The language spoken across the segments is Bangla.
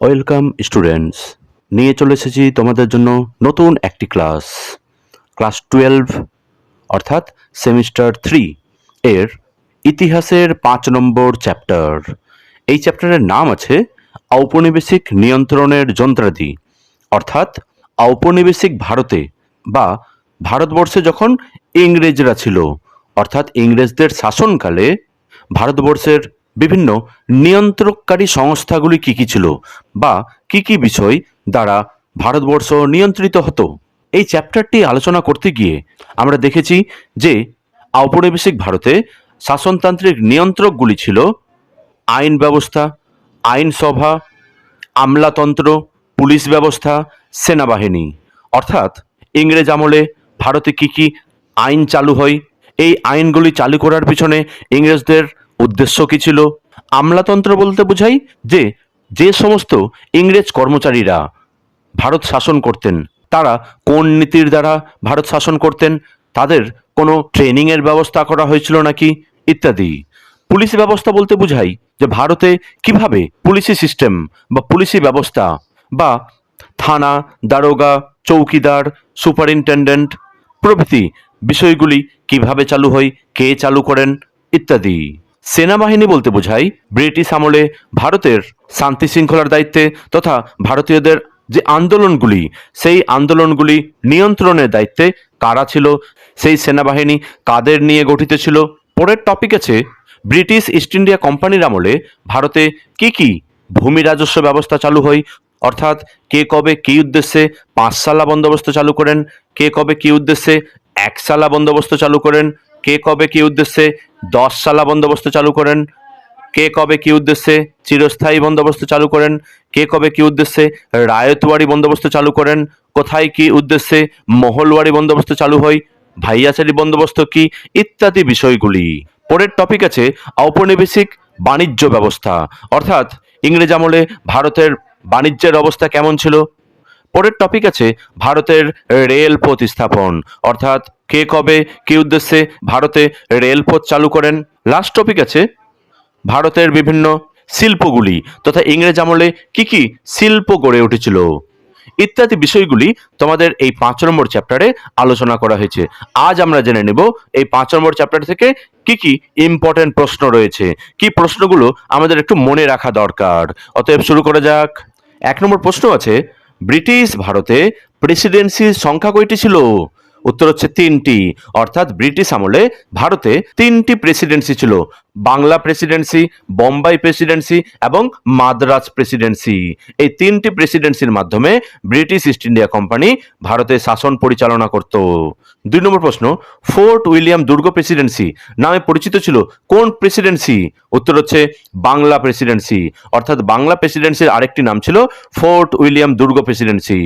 ওয়েলকাম স্টুডেন্টস, নিয়ে চলে এসেছি তোমাদের জন্য নতুন একটি ক্লাস। ক্লাস 12 অর্থাৎ সেমিস্টার 3 এর ইতিহাসের 5 নম্বর চ্যাপ্টার। এই চ্যাপ্টারের নাম আছে ঔপনিবেশিক নিয়ন্ত্রণের যন্ত্রাদি, অর্থাৎ ঔপনিবেশিক ভারতে বা ভারতবর্ষে যখন ইংরেজরা ছিল, অর্থাৎ ইংরেজদের শাসনকালে ভারতবর্ষের বিভিন্ন নিয়ন্ত্রককারী সংস্থাগুলি কী কী ছিল বা কী কী বিষয় দ্বারা ভারতবর্ষ নিয়ন্ত্রিত হতো। এই চ্যাপ্টারটি আলোচনা করতে গিয়ে আমরা দেখেছি যে ঔপনিবেশিক ভারতে শাসনতান্ত্রিক নিয়ন্ত্রকগুলি ছিল আইন ব্যবস্থা, আইনসভা, আমলাতন্ত্র, পুলিশ ব্যবস্থা, সেনাবাহিনী। অর্থাৎ ইংরেজ আমলে ভারতে কি কি আইন চালু হয়, এই আইনগুলি চালু করার পিছনে ইংরেজদের উদ্দেশ্য কি ছিল। আমলাতন্ত্র বলতে বোঝাই যে যে সমস্ত ইংরেজ কর্মচারীরা ভারত শাসন করতেন তারা কোন নীতির দ্বারা ভারত শাসন করতেন, তাদের কোনো ট্রেনিংয়ের ব্যবস্থা করা হয়েছিল নাকি, ইত্যাদি। পুলিশ ব্যবস্থা বলতে বোঝাই যে ভারতে কিভাবে পুলিশি সিস্টেম বা পুলিশি ব্যবস্থা বা থানা, দারোগা, চৌকিদার, সুপারিনটেন্ডেন্ট প্রভৃতি বিষয়গুলি কিভাবে চালু হয়, কে চালু করেন, ইত্যাদি। সেনাবাহিনী বলতে বোঝাই ব্রিটিশ আমলে ভারতের শান্তি শৃঙ্খলার দায়িত্বে তথা ভারতীয়দের যে আন্দোলনগুলি সেই আন্দোলনগুলি নিয়ন্ত্রণের দায়িত্বে কারা ছিল, সেই সেনাবাহিনী কাদের নিয়ে গঠিত ছিল। পরের টপিক আছে ব্রিটিশ ইস্ট ইন্ডিয়া কোম্পানির আমলে ভারতে কি কি ভূমি রাজস্ব ব্যবস্থা চালু হয়, অর্থাৎ কে কবে কী উদ্দেশ্যে 5 সালা বন্দোবস্ত চালু করেন, কে কবে কী উদ্দেশ্যে 1 সালা বন্দোবস্ত চালু করেন, কে কবে কী উদ্দেশ্যে 10 সালা বন্দোবস্ত চালু করেন, কে কবে কী উদ্দেশ্যে চিরস্থায়ী বন্দোবস্ত চালু করেন, কে কবে কী উদ্দেশ্যে রায়তওয়ারি বন্দোবস্ত চালু করেন, কোথায় কী উদ্দেশ্যে মহলওয়ারি বন্দোবস্ত চালু হয়, ভাইয়াচারি বন্দোবস্ত কি, ইত্যাদি বিষয়গুলি। পরের টপিক আছে ঔপনিবেশিক বাণিজ্য ব্যবস্থা, অর্থাৎ ইংরেজ আমলে ভারতের বাণিজ্যের অবস্থা কেমন ছিল। পরের টপিক আছে ভারতের রেলপথ স্থাপন, অর্থাৎ কে কবে কী উদ্দেশ্যে ভারতে রেলপথ চালু করেন। লাস্ট টপিক আছে ভারতের বিভিন্ন শিল্পগুলি তথা ইংরেজ আমলে কি কি শিল্প গড়ে উঠেছিল, ইত্যাদি বিষয়গুলি তোমাদের এই 5 নম্বর চ্যাপ্টারে আলোচনা করা হয়েছে। আজ আমরা জেনে নেব এই 5 নম্বর চ্যাপ্টার থেকে কি কি ইম্পর্টেন্ট প্রশ্ন রয়েছে, কি প্রশ্নগুলো আমাদের একটু মনে রাখা দরকার। অতএব শুরু করা যাক। 1 নম্বর প্রশ্ন আছে, ব্রিটিশ ভারতে প্রেসিডেন্সির সংখ্যা কয়টি ছিল? উত্তর হচ্ছে 3টি, অর্থাৎ ব্রিটিশ আমলে ভারতে 3টি প্রেসিডেন্সি ছিল, বাংলা প্রেসিডেন্সি, বোম্বাই প্রেসিডেন্সি এবং মাদ্রাজ প্রেসিডেন্সি। এই 3টি প্রেসিডেন্সির মাধ্যমে ব্রিটিশ ইস্ট ইন্ডিয়া কোম্পানি ভারতে শাসন পরিচালনা করত। 2 নম্বর প্রশ্ন, ফোর্ট উইলিয়াম দুর্গ প্রেসিডেন্সি নামে পরিচিত ছিল কোন প্রেসিডেন্সি? উত্তর হচ্ছে বাংলা প্রেসিডেন্সি, অর্থাৎ বাংলা প্রেসিডেন্সির আরেকটি নাম ছিল ফোর্ট উইলিয়াম দুর্গ প্রেসিডেন্সি।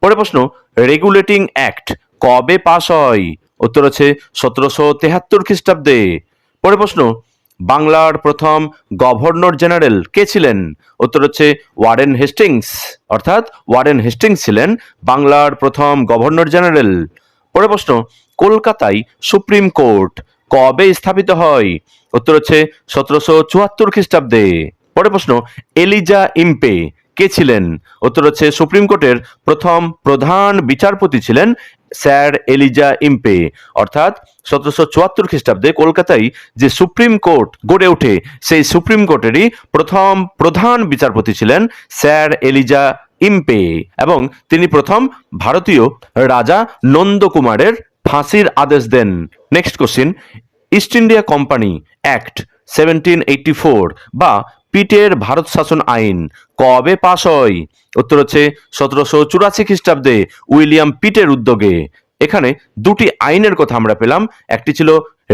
পরের প্রশ্ন, রেগুলেটিং অ্যাক্ট কবে পাস হয়? উত্তর হচ্ছে 1773 খ্রিস্টাব্দে। পরের প্রশ্ন, বাংলার প্রথম গভর্নর জেনারেল কে ছিলেন? উত্তর হচ্ছে ওয়ারেন হেস্টিংস, অর্থাৎ ওয়ারেন হেস্টিংস ছিলেন বাংলার প্রথম গভর্নর জেনারেল। পরের প্রশ্ন, কলকাতায় সুপ্রিম কোর্ট কবে স্থাপিত হয়? উত্তর হচ্ছে 1774 খ্রিস্টাব্দে। পরের প্রশ্ন, এলিজা ইম্পে কে ছিলেন? উত্তর হচ্ছে সুপ্রিম কোর্টের প্রথম প্রধান বিচারপতি ছিলেন স্যার এলিজা ইম্পে, অর্থাৎ 1774 খ্রিস্টাব্দে কলকাতায় যে সুপ্রিম কোর্ট গড়ে ওঠে সেই সুপ্রিম কোর্টেরই প্রথম প্রধান বিচারপতি ছিলেন স্যার এলিজা ইম্পে এবং তিনি প্রথম ভারতীয় রাজা নন্দকুমারের ফাঁসির আদেশ দেন। Next question, East India Company Act 1784 বা পিটের ভারত শাসন আইন কবে পাস হয়? উত্তর হচ্ছে 1784 খ্রিস্টাব্দে উইলিয়াম পিটের উদ্যোগে। এখানে দুটি আইনের কথা আমরা পেলাম, একটি ছিল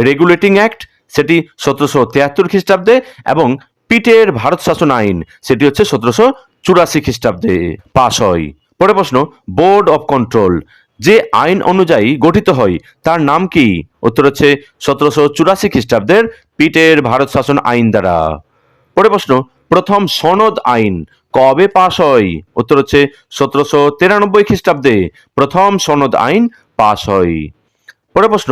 রেগুলেটিং অ্যাক্ট, সেটি 1773 খ্রিস্টাব্দে, এবং পিটের ভারত শাসন আইন সেটি হচ্ছে 1784 খ্রিস্টাব্দে পাস হয়। পরের প্রশ্ন, বোর্ড অফ কন্ট্রোল যে আইন অনুযায়ী গঠিত হয় তার নাম কি? উত্তর হচ্ছে 1784 খ্রিস্টাব্দের পিটের ভারত শাসন আইন দ্বারা। পরের প্রশ্ন, প্রথম সনদ আইন কবে পাস হয়? উত্তর হচ্ছে 1793 খ্রিস্টাব্দে প্রথম সনদ আইন পাস হয়। পরের প্রশ্ন,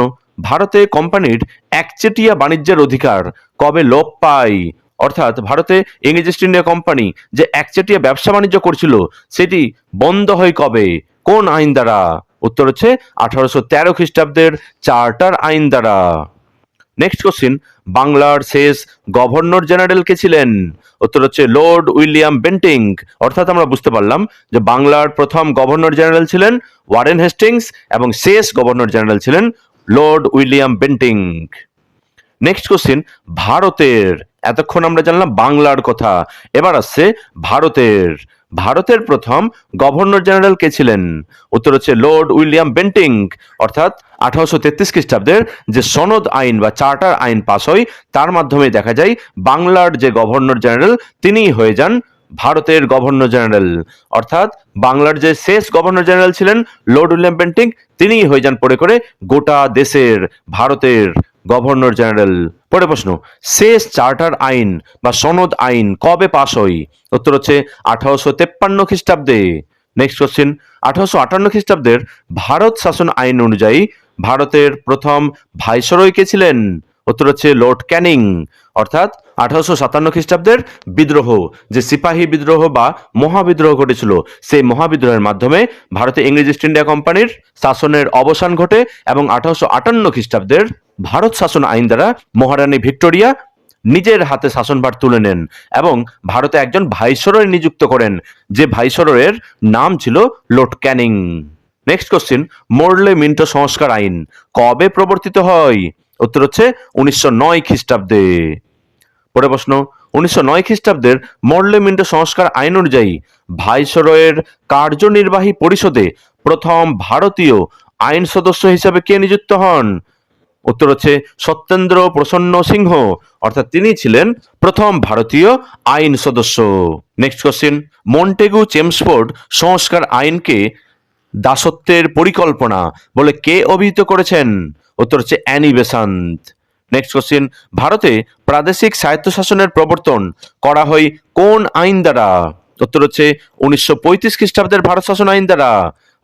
ভারতে কোম্পানির একচেটিয়া বাণিজ্যের অধিকার কবে লোপ পায়? অর্থাৎ ভারতে ইংরেজ ইস্ট ইন্ডিয়া কোম্পানি যে একচেটিয়া ব্যবসা বাণিজ্য করছিল সেটি বন্ধ হয় কবে, কোন আইন দ্বারা? উত্তর হচ্ছে 1813 খ্রিস্টাব্দের চার্টার আইন দ্বারা। নেক্সট কোশ্চিন, বাংলার শেষ গভর্নর জেনারেল কে ছিলেন? উত্তর হচ্ছে লর্ড উইলিয়াম বেন্টিং। অর্থাৎ আমরা বুঝতে পারলাম যে বাংলার প্রথম গভর্নর জেনারেল ছিলেন ওয়ারেন হেস্টিংস এবং শেষ গভর্নর জেনারেল ছিলেন Lord William Bentinck. Next question, ভারতের, এতক্ষণ আমরা জানলাম বাংলার কথা, এবার আসছে ভারতের। ভারতের প্রথম গভর্নর জেনারেল কে ছিলেন? উত্তর হচ্ছে লর্ড উইলিয়াম বেন্টিং। অর্থাৎ 1833 খ্রিস্টাব্দের যে সনদ আইন বা চার্টার আইন পাস হয় তার মাধ্যমে দেখা যায় বাংলার যে গভর্নর জেনারেল তিনিই হয়ে যান ভারতের গভর্নর জেনারেল। অর্থাৎ বাংলার যে শেষ গভর্নর জেনারেল ছিলেন লর্ড উইলিয়াম বেন্টিং তিনিই হয়ে যান পরে করে গোটা দেশের ভারতের গভর্নর জেনারেল। পরে প্রশ্ন, শেষ চার্টার আইন বা সনদ আইন কবে পাস হয়? উত্তর হচ্ছে 1853 খ্রিস্টাব্দে। নেক্সট কোশ্চিন, 1858 খ্রিস্টাব্দের ভারত শাসন আইন অনুযায়ী ভারতের প্রথম ভাইসরয় কে ছিলেন? উত্তর হচ্ছে লর্ড ক্যানিং। অর্থাৎ 1857 খ্রিস্টাব্দের বিদ্রোহ, যে সিপাহী বিদ্রোহ বা মহাবিদ্রোহ ঘটেছিল, সেই মহাবিদ্রোহের মাধ্যমে ভারতে ইংরেজ ইস্ট ইন্ডিয়া কোম্পানির শাসনের অবসান ঘটে এবং 1858 খ্রিস্টাব্দের ভারত শাসন আইন দ্বারা মহারানী ভিক্টোরিয়া নিজের হাতে শাসনভার তুলে নেন এবং ভারতে একজন ভাইসরয় নিযুক্ত করেন, যে ভাইসরয়ের নাম ছিল Lord Canning. Next question, Morley Minto সংস্কার আইন কবে প্রবর্তিত হয়? উত্তর হচ্ছে 1909 খ্রিস্টাব্দে। পরে প্রশ্ন, 1909 খ্রিস্টাব্দের মোরলে মিন্টো সংস্কার আইন অনুযায়ী ভাইসরয়ের কার্যনির্বাহী পরিষদে প্রথম ভারতীয় আইন সদস্য হিসেবে কে নিযুক্ত হন? উত্তর হচ্ছে সত্যেন্দ্র প্রসন্ন সিংহ। অর্থাৎ তিনি ছিলেন প্রথম ভারতীয় আইন সদস্য। নেক্সট কোশ্চিন, মন্টেগু চেমসফোর্ড সংস্কার আইনকে দাসত্বের পরিকল্পনা বলে কে অভিহিত করেছেন? উত্তর হচ্ছে অ্যানি বেসান্ত। নেক্সট কোশ্চিন, ভারতে প্রাদেশিক স্বায়ত্তশাসনের প্রবর্তন করা হয় কোন আইন দ্বারা? উত্তর হচ্ছে 1935 খ্রিস্টাব্দের ভারত শাসন আইন দ্বারা।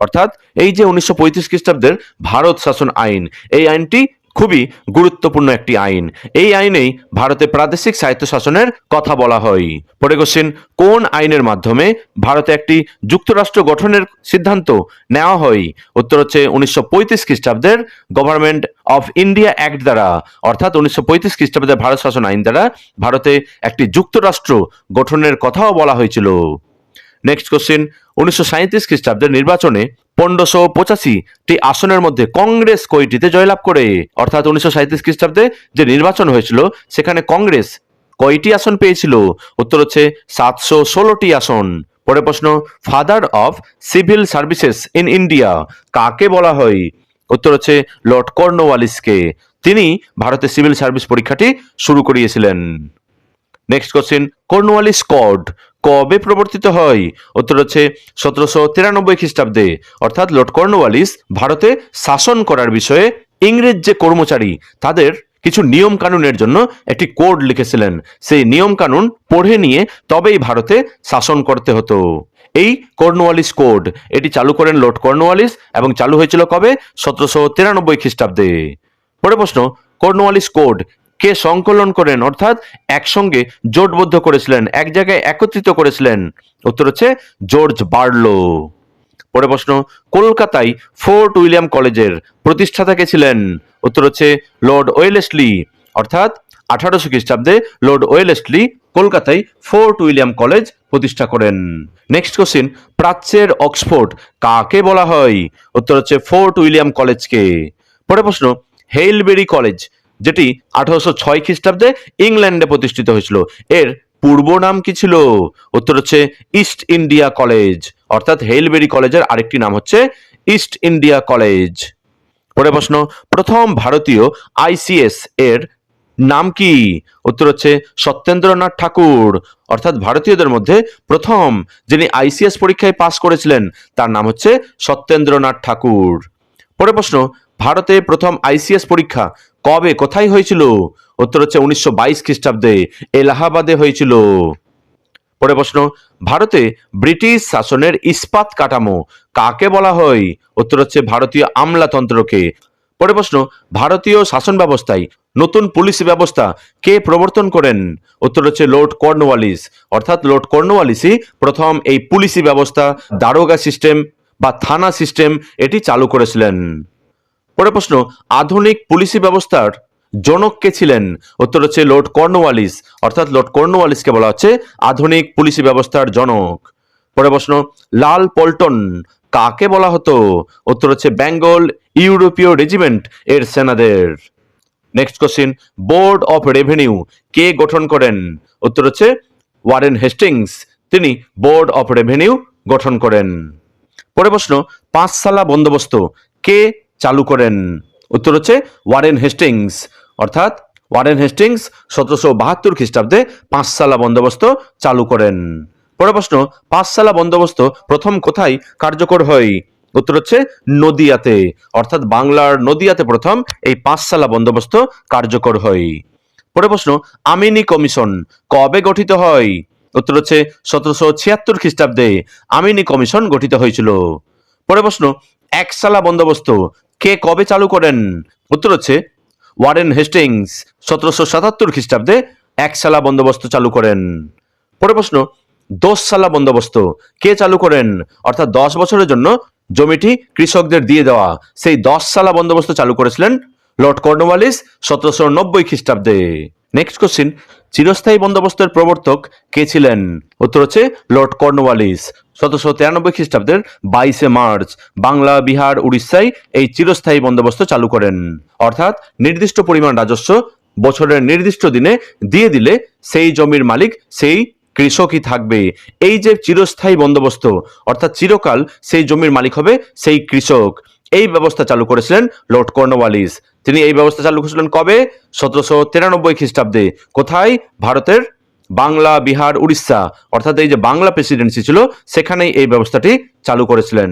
অর্থাৎ এই যে 1935 খ্রিস্টাব্দের ভারত শাসন আইন, এই আইনটি খুবই গুরুত্বপূর্ণ একটি আইন। এই আইনেই ভারতে প্রাদেশিক স্বায়ত্তশাসনের কথা বলা হয়। পরে কোশ্চেন, কোন আইনের মাধ্যমে ভারতে একটি যুক্তরাষ্ট্র গঠনের সিদ্ধান্ত নেওয়া হয়? উত্তর হচ্ছে 1935 খ্রিস্টাব্দের গভর্নমেন্ট অফ ইন্ডিয়া অ্যাক্ট দ্বারা। অর্থাৎ 1935 খ্রিস্টাব্দের ভারত শাসন আইন দ্বারা ভারতে একটি যুক্তরাষ্ট্র গঠনের কথাও বলা হয়েছিল। নেক্সট কোশ্চেন, 1937 খ্রিস্টাব্দের নির্বাচনে 1585টি আসনের মধ্যে কংগ্রেস কয়টিতে জয়লাভ করে? অর্থাৎ 1937 খ্রিস্টাব্দে যে নির্বাচন হয়েছিল সেখানে কংগ্রেস কয়টি আসন পেয়েছিল? উত্তর হচ্ছে 716টি আসন। পরে প্রশ্ন, father of civil services in India কাকে বলা হয়? উত্তর হচ্ছে লর্ড কর্নওয়ালিসকে। তিনি ভারতে সিভিল সার্ভিস পরীক্ষাটি শুরু করিয়েছিলেন। নেক্সট কোশ্চেন, কর্নওয়ালিস কোড কবে প্রবর্তিত হয়? উত্তর হচ্ছে 1793 খ্রিস্টাব্দে। অর্থাৎ লর্ড কর্নওয়ালিস ভারতে শাসন করার বিষয়ে ইংরেজ যে কর্মচারী তাদের কিছু নিয়ম কানুনের জন্য একটি কোড লিখেছিলেন। সেই নিয়ম কানুন পড়ে নিয়ে তবেই ভারতে শাসন করতে হতো। এই কর্নওয়ালিস কোড এটি চালু করেন লর্ড কর্নওয়ালিস এবং চালু হয়েছিল কবে? 1793 খ্রিস্টাব্দে। পরে প্রশ্ন, কর্নওয়ালিস কোড কে সংকলন করেন অর্থাৎ একসঙ্গে জোটবদ্ধ করেছিলেন, এক জায়গায় একত্রিত করেছিলেন? উত্তর হচ্ছে জর্জ বার্লো। পরে প্রশ্ন, কলকাতায় ফোর্ট উইলিয়াম কলেজের প্রতিষ্ঠাতা কে ছিলেন? উত্তর হচ্ছে লর্ড ওয়েলেসলি। অর্থাৎ 1800 খ্রিস্টাব্দে লর্ড ওয়েলেসলি কলকাতায় ফোর্ট উইলিয়াম কলেজ প্রতিষ্ঠা করেন। নেক্সট কোশ্চিন, প্রাচ্যের অক্সফোর্ড কাকে বলা হয়? উত্তর হচ্ছে ফোর্ট উইলিয়াম কলেজকে। পরে প্রশ্ন, হেইলবেরি কলেজ যেটি 1806 খ্রিস্টাব্দে ইংল্যান্ডে প্রতিষ্ঠিত হয়েছিল, এর পূর্ব নাম কি ছিল? উত্তর হচ্ছে ইস্ট ইন্ডিয়া কলেজ। অর্থাৎ হেইলবেরি কলেজের আরেকটি নাম হচ্ছে ইস্ট ইন্ডিয়া কলেজ। পরে প্রশ্ন, প্রথম ভারতীয় আইসিএস এর নাম কি? উত্তর হচ্ছে সত্যেন্দ্রনাথ ঠাকুর। অর্থাৎ ভারতীয়দের মধ্যে প্রথম যিনি আইসিএস পরীক্ষায় পাস করেছিলেন তার নাম হচ্ছে সত্যেন্দ্রনাথ ঠাকুর। পরে প্রশ্ন, ভারতে প্রথম আইসিএস পরীক্ষা কবে কোথায় হয়েছিল? উত্তর হচ্ছে 1922 খ্রিস্টাব্দে এলাহাবাদে হয়েছিল। পরে প্রশ্ন, ভারতে ব্রিটিশ শাসনের ইস্পাত কাঠামো কাকে বলা হয়? উত্তর হচ্ছে ভারতীয় আমলাতন্ত্রকে। পরের প্রশ্ন, ভারতীয় শাসন ব্যবস্থায় নতুন পুলিশ ব্যবস্থা কে প্রবর্তন করেন? উত্তর হচ্ছে লর্ড কর্নওয়ালিস। অর্থাৎ লর্ড কর্নওয়ালিসই প্রথম এই পুলিশি ব্যবস্থা, দারোগা সিস্টেম বা থানা সিস্টেম এটি চালু করেছিলেন। পরের প্রশ্ন, আধুনিক পুলিশি ব্যবস্থার জনক কে ছিলেন? উত্তর হচ্ছে লর্ড কর্নওয়ালিস। অর্থাৎ লর্ড কর্নওয়ালিসকে বলা হচ্ছে আধুনিক পুলিশি ব্যবস্থার জনক। পরের প্রশ্ন, লাল পল্টন কাকে বলা হতো? উত্তর হচ্ছে বেঙ্গল ইউরোপীয় রেজিমেন্ট এর সেনাদের। Next question, board of revenue কে গঠন করেন? উত্তর হচ্ছে ওয়ারেন হেস্টিংস। তিনি বোর্ড অফ রেভিনিউ গঠন করেন। পরের প্রশ্ন, পাঁচসালা বন্দোবস্ত কে চালু করেন? উত্তর হচ্ছে ওয়ারেন হেস্টিংস। অর্থাৎ ওয়ারেন হেস্টিংস 1772 খ্রিস্টাব্দে পাঁচসালা বন্দোবস্ত চালু করেন। পরের প্রশ্ন, পাঁচসালা বন্দোবস্ত প্রথম কোথায় কার্যকর হয়? উত্তর হচ্ছে নদিয়াতে। অর্থাৎ বাংলার নদিয়াতে প্রথম এই পাঁচসালা বন্দোবস্ত কার্যকর হয়। পরের প্রশ্ন, আমিনি কমিশন কবে গঠিত হয়? উত্তর হচ্ছে 1776 খ্রিস্টাব্দে আমিনি কমিশন গঠিত হয়েছিল। পরের প্রশ্ন, একসালা বন্দোবস্ত কে কবে চালু করেন? উত্তর হচ্ছে ওয়ারেন হেস্টিংস 1777 খ্রিস্টাব্দে একসালা বন্দোবস্ত চালু করেন। পরের প্রশ্ন, দোসালা বন্দোবস্ত কে চালু করেন? অর্থাৎ 10 বছরের জন্য জমিটি কৃষকদের দিয়ে দেওয়া, সেই 10 সালা বন্দোবস্ত চালু করেছিলেন লর্ড কর্নওয়ালিস 1790 খ্রিস্টাব্দে। নেক্সট কোশ্চিন, চিরস্থায়ী বন্দোবস্তের প্রবর্তক কে ছিলেন? উত্তর হচ্ছে লর্ড কর্নওয়ালিস। 1793 খ্রিস্টাব্দের 22 মার্চ বাংলা, বিহার, উড়িষ্যায় এই চিরস্থায়ী বন্দোবস্ত চালু করেন। অর্থাৎ নির্দিষ্ট পরিমাণ রাজস্ব বছরের নির্দিষ্ট দিনে দিয়ে দিলে সেই জমির মালিক সেই কৃষকই থাকবে। এই যে চিরস্থায়ী বন্দোবস্ত, অর্থাৎ চিরকাল সেই জমির মালিক হবে সেই কৃষক, এই ব্যবস্থা চালু করেছিলেন লর্ড কর্নওয়ালিস। তিনি এই ব্যবস্থা চালু করেছিলেন কবে? 1793 খ্রিস্টাব্দে। কোথায়? ভারতের বাংলা, বিহার, উড়িষ্যা, অর্থাৎ এই যে বাংলা প্রেসিডেন্সি ছিল সেখানেই এই ব্যবস্থাটি চালু করেছিলেন।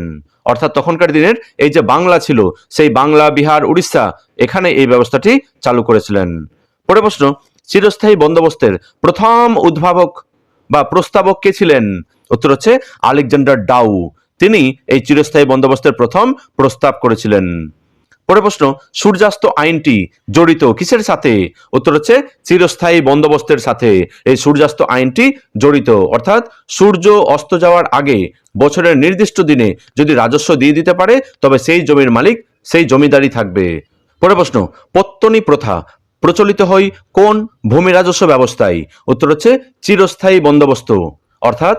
অর্থাৎ তখনকার দিনের এই যে বাংলা ছিল সেই বাংলা, বিহার, উড়িষ্যা এখানে এই ব্যবস্থাটি চালু করেছিলেন। পরের প্রশ্ন, চিরস্থায়ী বন্দোবস্তের প্রথম উদ্ভাবক বা প্রস্তাবক কে ছিলেন? উত্তর হচ্ছে আলেকজান্ডার ডাউ। তিনি এই চিরস্থায়ী বন্দোবস্তের প্রথম প্রস্তাব করেছিলেন। পরের প্রশ্ন, সূর্যাস্ত আইনটি জড়িত কিসের সাথে? উত্তর হচ্ছে চিরস্থায়ী বন্দোবস্তের সাথে এই সূর্যাস্ত আইনটি জড়িত। অর্থাৎ সূর্য অস্ত যাওয়ার আগে বছরের নির্দিষ্ট দিনে যদি রাজস্ব দিয়ে দিতে পারে তবে সেই জমির মালিক সেই জমিদারি থাকবে। পরের প্রশ্ন, পত্তনি প্রথা প্রচলিত হয় কোন ভূমি রাজস্ব ব্যবস্থায়? উত্তর হচ্ছে চিরস্থায়ী বন্দোবস্ত। অর্থাৎ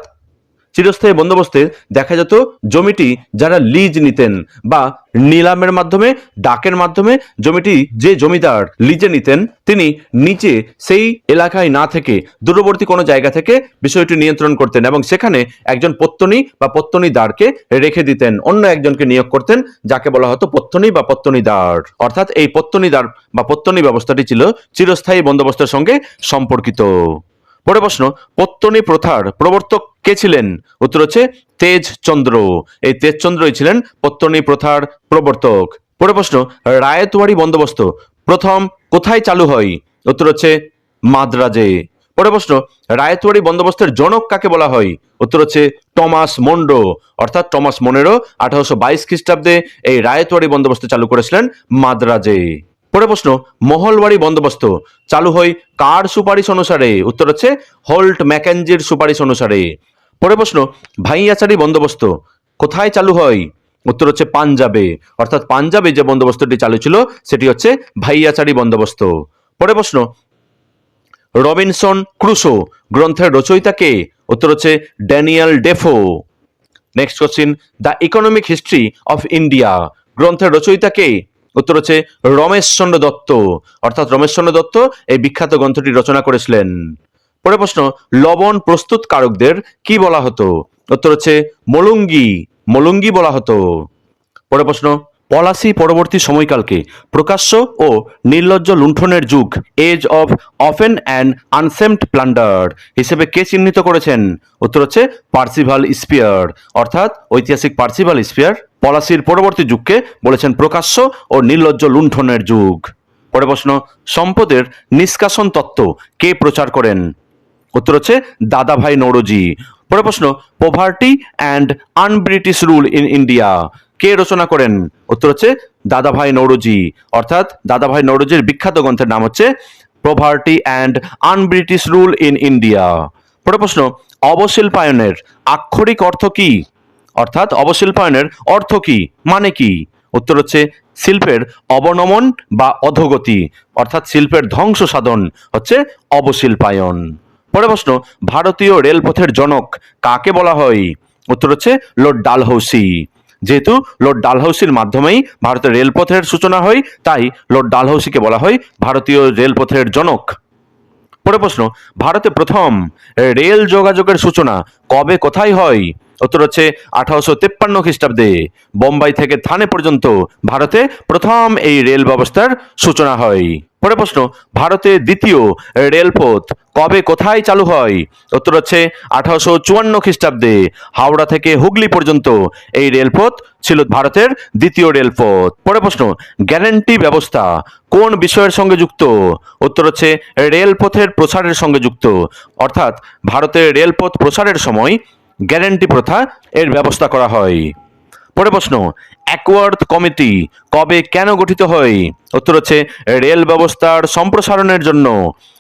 চিরস্থায়ী বন্দোবস্তে দেখা যেত জমিটি যারা লিজ নিতেন বা নিলামের মাধ্যমে, ডাকের মাধ্যমে জমিটি যে জমিদার লিজে নিতেন তিনি নিচে সেই এলাকায় না থেকে দূরবর্তী কোনো জায়গা থেকে বিষয়টি নিয়ন্ত্রণ করতেন এবং সেখানে একজন পত্তনি বা পত্তনিদারকে রেখে দিতেন, অন্য একজনকে নিয়োগ করতেন যাকে বলা হতো পত্তনি বা পত্তনিদার। অর্থাৎ এই পত্তনিদার বা পত্তনি ব্যবস্থাটি ছিল চিরস্থায়ী বন্দোবস্তের সঙ্গে সম্পর্কিত। পরের প্রশ্ন, পত্তনি প্রথার প্রবর্তক কে ছিলেন? উত্তর হচ্ছে তেজচন্দ্র। এই তেজচন্দ্রই ছিলেন পত্তনি প্রথার প্রবর্তক। পরের প্রশ্ন, রায়তওয়াড়ি বন্দোবস্ত প্রথম কোথায় চালু হয়? উত্তর হচ্ছে মাদ্রাজে। পরের প্রশ্ন, রায়তওয়াড়ি বন্দোবস্তের জনক কাকে বলা হয়? উত্তর হচ্ছে টমাস মনরো। অর্থাৎ টমাস মনেরো 1822 খ্রিস্টাব্দে এই রায়তওয়াড়ি বন্দোবস্ত চালু করেছিলেন মাদ্রাজে। পরের প্রশ্ন, মহলবাড়ি বন্দোবস্ত চালু হয় কার সুপারিশ অনুসারে? উত্তর হচ্ছে হোল্ট ম্যাকেঞ্জির সুপারিশ অনুসারে। পরের প্রশ্ন, ভাইয়াচারি বন্দোবস্ত কোথায় চালু হয়? উত্তর হচ্ছে পাঞ্জাবে। অর্থাৎ পাঞ্জাবে যে বন্দোবস্তটি চালু ছিল সেটি হচ্ছে ভাইয়াচারি বন্দোবস্ত। পরের প্রশ্ন, রবিনসন ক্রুসো গ্রন্থের রচয়িতা কে? উত্তর হচ্ছে Daniel Defoe. Next question, the economic history of India গ্রন্থের রচয়িতা কে? উত্তর হচ্ছে রমেশচন্দ্র দত্ত। অর্থাৎ রমেশচন্দ্র দত্ত এই বিখ্যাত গ্রন্থটি রচনা করেছিলেন। পরের প্রশ্ন, লবণ প্রস্তুতকারকদের কি বলা হতো? উত্তর হচ্ছে মলুঙ্গি। মলুঙ্গি বলা হতো। পরের প্রশ্ন, পলাশী পরবর্তী সময়কালকে প্রকাশ্য ও নির্লজ্জ লুণ্ঠনের যুগ, age of open and unashamed plunder হিসেবে কে চিহ্নিত করেছেন? উত্তর হচ্ছে পার্সিভাল স্পিয়ার। অর্থাৎ ঐতিহাসিক পার্সিভাল স্পিয়ার পলাশীর পরবর্তী যুগকে বলেছেন প্রকাশ্য ও নির্লজ্জ লুণ্ঠনের যুগ। পরের প্রশ্ন, সম্পদের নিষ্কাশন তত্ত্ব কে প্রচার করেন? উত্তর হচ্ছে দাদাভাই নওরোজি। পরের প্রশ্ন, poverty and unBritish rule in India কে রচনা করেন? উত্তর হচ্ছে দাদাভাই নৌরোজি। অর্থাৎ দাদাভাই নৌরোজির বিখ্যাত গ্রন্থের নাম হচ্ছে poverty and unBritish rule in India. পরের প্রশ্ন, অবশিল্পায়নের আক্ষরিক অর্থ কি? অর্থাৎ অবশিল্পায়নের অর্থ কি, মানে কি? উত্তর হচ্ছে শিল্পের অবনমন বা অধোগতি, অর্থাৎ শিল্পের ধ্বংস সাধন হচ্ছে অবশিল্পায়ন। পরের প্রশ্ন, ভারতীয় রেলপথের জনক কাকে বলা হয়? উত্তর হচ্ছে লর্ড ডালহৌসি। যেহেতু লর্ড ডালহৌসির মাধ্যমেই ভারতের রেলপথের সূচনা হয়, তাই লর্ড ডালহৌসিকে বলা হয় ভারতীয় রেলপথের জনক। পরের প্রশ্ন, ভারতে প্রথম রেল যোগাযোগের সূচনা কবে কোথায় হয়? উত্তর হচ্ছে 1853 খ্রিস্টাব্দে বোম্বাই থেকে থানে পর্যন্ত ভারতে প্রথম এই রেল ব্যবস্থার সূচনা হয়। পরের প্রশ্ন, ভারতে দ্বিতীয় রেলপথ কবে কোথায় চালু হয়? উত্তর হচ্ছে 1854 খ্রিস্টাব্দে হাওড়া থেকে হুগলি পর্যন্ত এই রেলপথ ছিল ভারতের দ্বিতীয় রেলপথ। পরের প্রশ্ন, গ্যারান্টি ব্যবস্থা কোন বিষয়ের সঙ্গে যুক্ত? উত্তর হচ্ছে রেলপথের প্রসারের সঙ্গে যুক্ত। অর্থাৎ ভারতের রেলপথ প্রসারের সময় গ্যারান্টি প্রথা এর ব্যবস্থা করা হয়। পরের প্রশ্ন, অ্যাকওয়ার্থ কমিটি কবে কেন গঠিত হয়? উত্তর হচ্ছে রেল ব্যবস্থার সম্প্রসারণের জন্য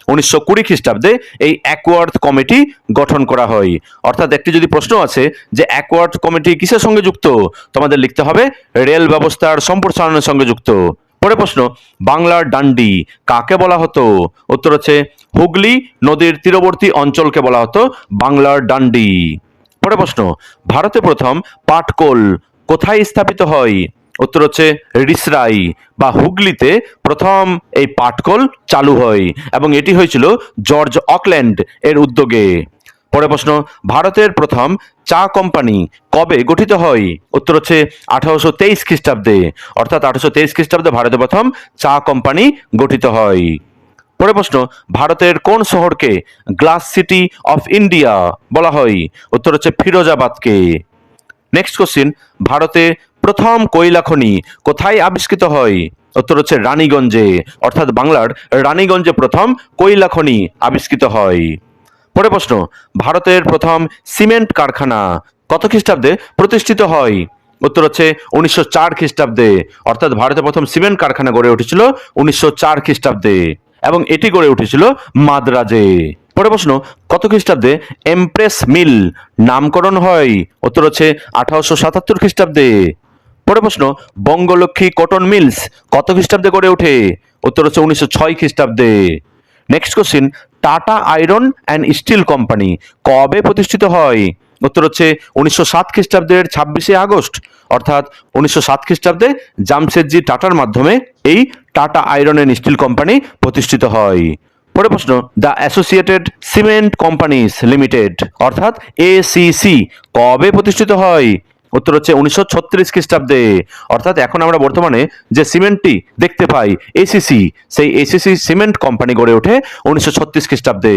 1920 খ্রিস্টাব্দে এই অ্যাকওয়ার্থ কমিটি গঠন করা হয়। অর্থাৎ একটি যদি প্রশ্ন আছে যে অ্যাকওয়ার্থ কমিটি কিসের সঙ্গে যুক্ত, তোমাদের লিখতে হবে রেল ব্যবস্থার সম্প্রসারণের সঙ্গে যুক্ত। পরের প্রশ্ন, বাংলার ডান্ডি কাকে বলা হতো? উত্তর হচ্ছে হুগলি নদীর তীরবর্তী অঞ্চলকে বলা হতো বাংলার ডান্ডি। পরের প্রশ্ন, ভারতে প্রথম পাটকল কোথায় স্থাপিত হয়? উত্তর হচ্ছে রিসরাই বা হুগলিতে প্রথম এই পাটকল চালু হয় এবং এটি হয়েছিল জর্জ অকল্যান্ড এর উদ্যোগে। পরের প্রশ্ন, ভারতের প্রথম চা কোম্পানি কবে গঠিত হয়? উত্তর হচ্ছে 1823 খ্রিস্টাব্দে। অর্থাৎ 1823 খ্রিস্টাব্দে ভারতে প্রথম চা কোম্পানি গঠিত হয়। পরের প্রশ্ন, ভারতের কোন শহরকে গ্লাস সিটি অফ ইন্ডিয়া বলা হয়? উত্তর হচ্ছে ফিরোজাবাদকে। নেক্সট কোশ্চিন, ভারতে প্রথম কয়লা খনি কোথায় আবিষ্কৃত হয়? উত্তর হচ্ছে রানীগঞ্জে। অর্থাৎ বাংলার রানীগঞ্জে প্রথম কয়লা খনি আবিষ্কৃত হয়। পরের প্রশ্ন, ভারতের প্রথম সিমেন্ট কারখানা কত খ্রিস্টাব্দে প্রতিষ্ঠিত হয়? উত্তর হচ্ছে 1904 খ্রিস্টাব্দে। অর্থাৎ ভারতে প্রথম সিমেন্ট কারখানা গড়ে উঠেছিল 1904 খ্রিস্টাব্দে এবং এটি গড়ে উঠেছিল মাদ্রাজে। পরের প্রশ্ন, কত খ্রিস্টাব্দে এমপ্রেস মিল নামকরণ হয়? উত্তর হচ্ছে 1877 খ্রিস্টাব্দে। পরের প্রশ্ন, বঙ্গলক্ষ্মী কটন মিলস কত খ্রিস্টাব্দে গড়ে ওঠে? উত্তর হচ্ছে 1906 খ্রিস্টাব্দে। Next question, tata iron and steel company কবে প্রতিষ্ঠিত হয়? উত্তর হচ্ছে 1907 খ্রিস্টাব্দের 26শে আগস্ট। অর্থাৎ 1907 খ্রিস্টাব্দে জামশেদজি টাটার মাধ্যমে এই tata iron and steel company প্রতিষ্ঠিত হয়। পরের প্রশ্ন, the associated cement companies limited অর্থাৎ এসিসি কবে প্রতিষ্ঠিত হয়? উত্তর হচ্ছে 1936 খ্রিস্টাব্দে। অর্থাৎ এখন আমরা বর্তমানে যে সিমেন্টটি দেখতে পাই এসিসি, সেই এসিসি সিমেন্ট কোম্পানি গড়ে ওঠে 1936 খ্রিস্টাব্দে।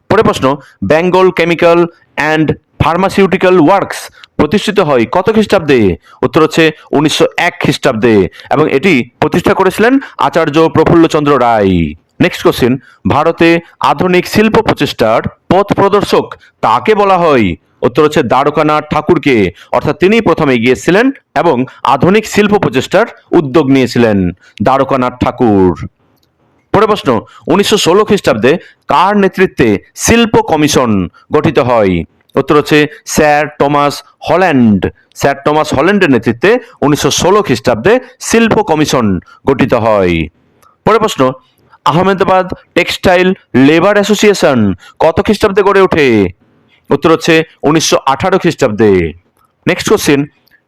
পরের প্রশ্ন, Bengal chemical and pharmaceutical works প্রতিষ্ঠিত হয় কত খ্রিস্টাব্দে? উত্তর হচ্ছে 1901 খ্রিস্টাব্দে এবং এটি প্রতিষ্ঠা করেছিলেন আচার্য প্রফুল্লচন্দ্র রায়। নেক্সট কোশ্চিন, ভারতে আধুনিক শিল্প প্রচেষ্টার পথ প্রদর্শক কাকে বলা হয়? উত্তর হচ্ছে দ্বারকানাথ ঠাকুরকে। অর্থাৎ তিনি প্রথমে এগিয়েছিলেন এবং আধুনিক শিল্প প্রচেষ্টার উদ্যোগ নিয়েছিলেন দ্বারকানাথ ঠাকুর। পরের প্রশ্ন, 1916 খ্রিস্টাব্দে কার নেতৃত্বে শিল্প কমিশন গঠিত হয়? উত্তর হচ্ছে sir Thomas Holland. Sir Thomas হল্যান্ডের নেতৃত্বে 1916 খ্রিস্টাব্দে শিল্প কমিশন গঠিত হয়। পরের প্রশ্ন, আহমেদাবাদ টেক্সটাইল লেবার অ্যাসোসিয়েশন কত খ্রিস্টাব্দে গড়ে ওঠে? উত্তর হচ্ছে 1918 খ্রিস্টাব্দে। নেক্সট কোশ্চিন,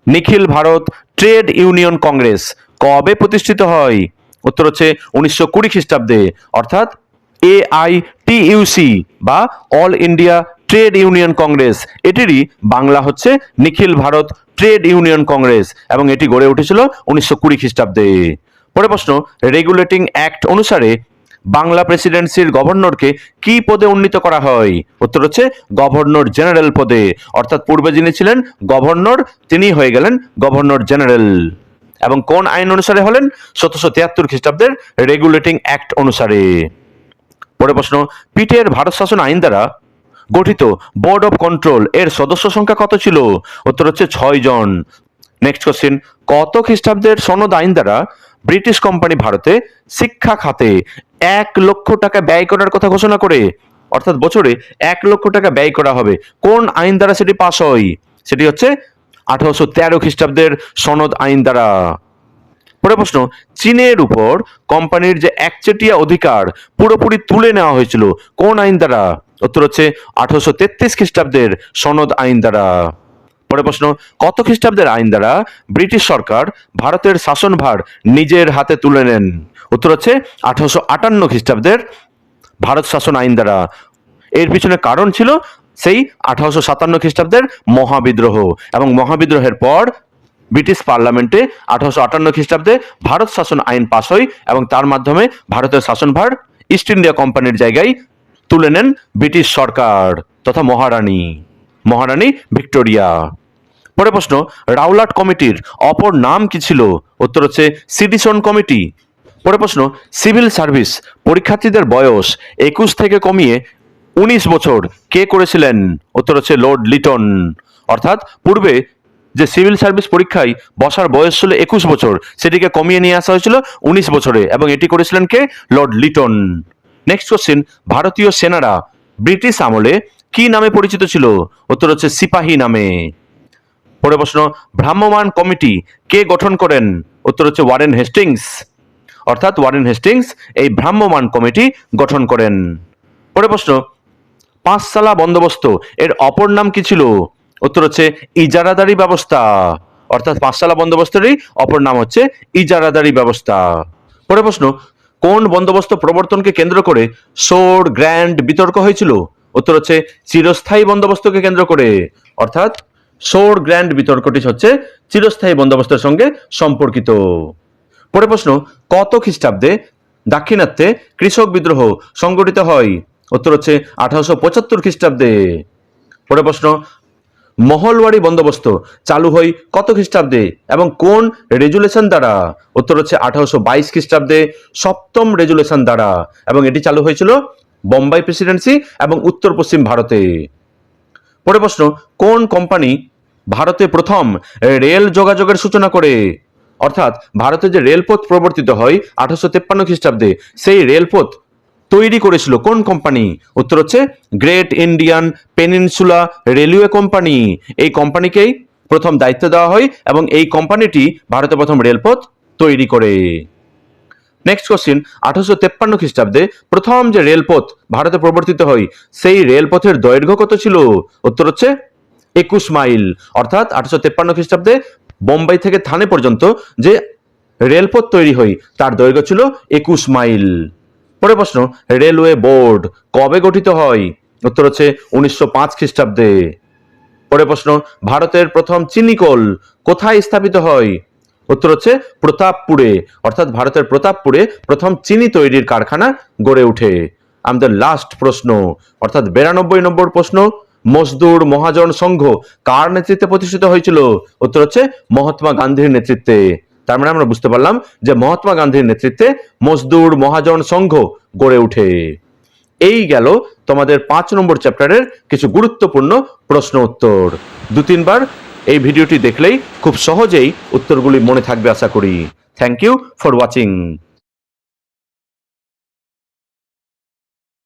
নিখিল ভারত ট্রেড ইউনিয়ন কংগ্রেস কবে প্রতিষ্ঠিত হয়? উত্তর হচ্ছে 1920 খ্রিস্টাব্দে। অর্থাৎ AITUC বা all India trade union congress, এটিরই বাংলা হচ্ছে নিখিল ভারত ট্রেড ইউনিয়ন কংগ্রেস এবং এটি গড়ে উঠেছিল 1920 খ্রিস্টাব্দে। পরের প্রশ্ন, রেগুলেটিং অ্যাক্ট অনুসারে বাংলা প্রেসিডেন্সির গভর্নরকে কি পদে উন্নীত করা হয়? উত্তর হচ্ছে গভর্নর জেনারেল পদে। অর্থাৎ পূর্বে যিনি ছিলেন গভর্নর তিনি হয়ে গেলেন গভর্নর জেনারেল। এবং কোন আইন অনুসারে হলেন? 1773 খ্রিস্টাব্দের রেগুলেটিং অ্যাক্ট অনুসারে। পরের প্রশ্ন, পিটের ভারত শাসন আইন দ্বারা গঠিত বোর্ড অফ কন্ট্রোল এর সদস্য সংখ্যা কত ছিল? উত্তর হচ্ছে 6 জন। নেক্সট কোশ্চিন, কত খ্রিস্টাব্দের সনদ আইন দ্বারা ব্রিটিশ কোম্পানি ভারতে শিক্ষা খাতে 1 লক্ষ টাকা ব্যয় করার কথা ঘোষণা করে? অর্থাৎ বছরে 1 লক্ষ টাকা ব্যয় করা হবে। কোন আইন দ্বারা সেটি পাস হয়? সেটি হচ্ছে 1813 খ্রিস্টাব্দের সনদ আইন দ্বারা। পরের প্রশ্ন, চীনের উপর কোম্পানির যে একচেটিয়া অধিকার পুরোপুরি তুলে নেওয়া হয়েছিল কোন আইন দ্বারা? উত্তর হচ্ছে 1833 খ্রিস্টাব্দের সনদ আইন দ্বারা। পরের প্রশ্ন, কত খ্রিস্টাব্দের আইন দ্বারা ব্রিটিশ সরকার ভারতের শাসনভার নিজের হাতে তুলে নেন? উত্তর হচ্ছে 1858 খ্রিস্টাব্দের ভারত শাসন আইন দ্বারা। এর পিছনে কারণ ছিল সেই 1857 খ্রিস্টাব্দের মহাবিদ্রোহ, এবং মহাবিদ্রোহের পর ব্রিটিশ পার্লামেন্টে 1858 খ্রিস্টাব্দে ভারত শাসন আইন পাস হয় এবং তার মাধ্যমে ভারতের শাসনভার ইস্ট ইন্ডিয়া কোম্পানির জায়গায় তুলে নেন ব্রিটিশ সরকার তথা মহারানী ভিক্টোরিয়া। পরের প্রশ্ন, রাওলাট কমিটির অপর নাম কি ছিল? উত্তর হচ্ছে সিডিসন কমিটি। পরের প্রশ্ন, সিভিল সার্ভিস পরীক্ষার্থীদের বয়স 21 থেকে কমিয়ে 19 বছর কে করেছিলেন? উত্তর হচ্ছে লর্ড লিটন। অর্থাৎ পূর্বে যে সিভিল সার্ভিস পরীক্ষায় বসার বয়স ছিল 21 বছর, সেটিকে কমিয়ে নিয়ে আসা হয়েছিল 19 বছরে, এবং এটি করেছিলেন কে? লর্ড লিটন। নেক্সট কোশ্চিন, ভারতীয় সেনারা ব্রিটিশ আমলে কি নামে পরিচিত ছিল? উত্তর হচ্ছে সিপাহী নামে। পরের প্রশ্ন, ভ্রাম্যমাণ কমিটি কে গঠন করেন? উত্তর হচ্ছে ওয়ারেন হেস্টিংস। অর্থাৎ ওয়ারেন হেস্টিংস এই ভ্রাম্যমাণ কমিটি গঠন করেন। পরের প্রশ্ন, পাঁচসালা বন্দোবস্ত এর অপর নাম কি ছিল? উত্তর হচ্ছে ইজারাদারি ব্যবস্থা। অর্থাৎ পাঁচসালা বন্দোবস্তেরই অপর নাম হচ্ছে ইজারাদারি ব্যবস্থা। পরের প্রশ্ন, কোন বন্দোবস্ত প্রবর্তনকে কেন্দ্র করে সোর গ্র্যান্ড বিতর্ক হয়েছিল? উত্তর হচ্ছে চিরস্থায়ী বন্দোবস্তকে কেন্দ্র করে। অর্থাৎ সোর গ্র্যান্ড বিতর্কটি হচ্ছে চিরস্থায়ী বন্দোবস্তের সঙ্গে সম্পর্কিত। পরের প্রশ্ন, কত খ্রিস্টাব্দে দাক্ষিণাত্যে কৃষক বিদ্রোহ সংগঠিত হয়? উত্তর হচ্ছে 1875 খ্রিস্টাব্দে। পরের প্রশ্ন, মহলওয়ারি বন্দোবস্ত চালু হয় কত খ্রিস্টাব্দে এবং কোন রেজুলেশন দ্বারা? উত্তর হচ্ছে 1822 খ্রিস্টাব্দে সপ্তম রেজুলেশন দ্বারা, এবং এটি চালু হয়েছিল বোম্বাই প্রেসিডেন্সি এবং উত্তর পশ্চিম ভারতে। পরের প্রশ্ন, কোন কোম্পানি ভারতে প্রথম রেল যোগাযোগের সূচনা করে? অর্থাৎ ভারতে যে রেলপথ প্রবর্তিত হয় 1853 খ্রিস্টাব্দে, সেই রেলপথ তৈরি করেছিল কোন কোম্পানি? উত্তর হচ্ছে great Indian peninsula railway company. এই কোম্পানিকেই প্রথম দায়িত্ব দেওয়া হয় এবং এই কোম্পানিটি ভারতে প্রথম রেলপথ তৈরি করে। নেক্সট কোশ্চিন, 1853 খ্রিস্টাব্দে প্রথম যে রেলপথ ভারতে প্রবর্তিত হয় সেই রেলপথের দৈর্ঘ্য কত ছিল? উত্তর হচ্ছে 21 মাইল। অর্থাৎ 1853 খ্রিস্টাব্দে বোম্বাই থেকে থানে পর্যন্ত যে রেলপথ তৈরি হয় তার দৈর্ঘ্য ছিল 21 মাইল। পরের প্রশ্ন, রেলওয়ে বোর্ড কবে গঠিত হয়? উত্তর হচ্ছে 1905 খ্রিস্টাব্দে। পরের প্রশ্ন, ভারতের প্রথম চিনি কল কোথায় স্থাপিত হয়? উত্তর হচ্ছে প্রতাপপুরে। অর্থাৎ ভারতের প্রতাপপুরে প্রথম চিনি তৈরির কারখানা গড়ে ওঠে। আমাদের লাস্ট প্রশ্ন অর্থাৎ 92 নম্বর প্রশ্ন, মজদুর মহাজন সংঘ কার নেতৃত্বে প্রতিষ্ঠিত হয়েছিল? উত্তর হচ্ছে মহাত্মা গান্ধীর নেতৃত্বে। তার মানে আমরা বুঝতে পারলাম যে মহাত্মা গান্ধীর নেতৃত্বে মজদুর মহাজন সংঘ গড়ে ওঠে। এই গেল তোমাদের 5 নম্বর চ্যাপ্টারের কিছু গুরুত্বপূর্ণ প্রশ্ন উত্তর। 2-3 বার এই ভিডিওটি দেখলেই খুব সহজেই উত্তরগুলি মনে থাকবে আশা করি। Thank you for watching.